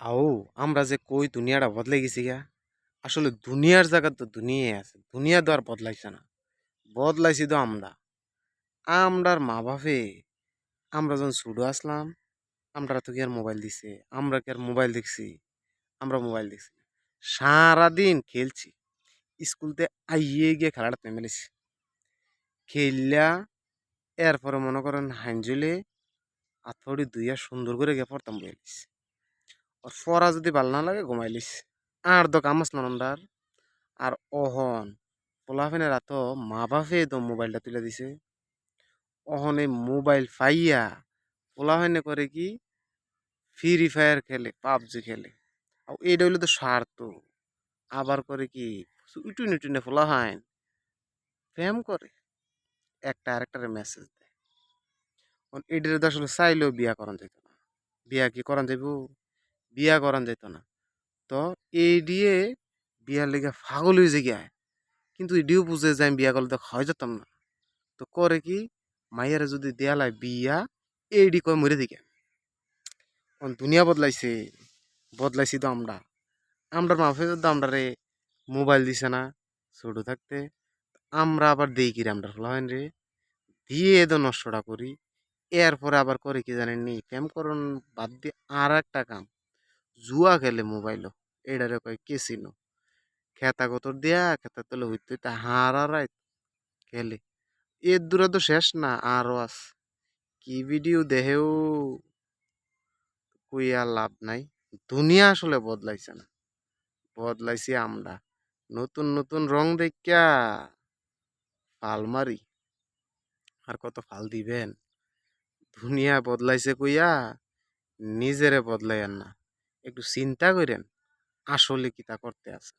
আও আমরা যে কই দুনিয়াটা বদলে গেছি গা। আসলে দুনিয়ার জায়গা তো দুনিয়ায় আছে, দুনিয়া তো আর বদলাইছে না, বদলাইছি তো আমরা। আমরার মা বাপে আমরা যখন ছোট আসলাম, আমরা তো কি আর মোবাইল দিছে? আমরা কি আর মোবাইল দেখছি? আমরা মোবাইল দেখছি না। সারাদিন খেলছি, স্কুলতে আইয়ে গিয়ে খেলাটা নেমে নিছি, খেললা এরপরে মনে করেন হাইনজলে আথড়ি দুইয়া সুন্দর করে গিয়ে পড়তাম বইলিস। আর পড়া যদি ভাল না লাগে ঘুমাইলিস। আর তো কাম আসলাম আমরা। আর অহন পোলাফেনেরা তো মা বাপে তো মোবাইলটা তুলে দিছে। অহন এই মোবাইল পাইয়া পোলাফেনে করে কি ফ্রি ফায়ার খেলে, পাবজি খেলে। আর এইটা হইলে তো স্বার্থ। আবার করে কি উটুনে উটুনে পোলাহাইন প্রেম করে, একটা আরেকটারে মেসেজ দেয়। এটারে তো আসলে চাইলেও বিয়া করান যেত না। বিয়া কি করান যাইব? বিয়া করান যেত না। তো এই দিয়ে বিয়ার লেগে পাগল হয়ে যায়। কিন্তু এটিও বুঝে যে আমি বিয়া করলে তো খাওয়া যেতাম না। তো করে কি মাইয়ারে যদি দেয়ালায় বিয়া এইডি কয় মরে দিকে। দুনিয়া বদলাইছে, বদলাইছি তো আমরা। আমরার মাফে তো আমরা রে মোবাইল দিছে না ছোট থাকতে। আমরা আবার দেই কি রে আমরা হলাইন রে দিয়ে তো নষ্টটা করি। এরপরে আবার করে কি জানেন নি প্রেম করন বাদ দিয়ে আর একটা কাম, জুয়া খেলে মোবাইলও। এটারে কয় কেসিনো। খেতা কতর দিয়া খেতা তলে হইতে হইতে হারারাই খেলে। এর দূরে তো শেষ না, আরো আছে। কি ভিডিও দেহেও কই আর লাভ নাই। দুনিয়া আসলে বদলাইছে না, বদলাইছি আমরা। নতুন নতুন রং দেখিয়া ফাল মারি। আর কত ফাল দিবেন? দুনিয়া বদলাইছে কইয়া নিজেরে বদলাইয়েন না, একটু চিন্তা করেন আসলে কি তা করতে আছে।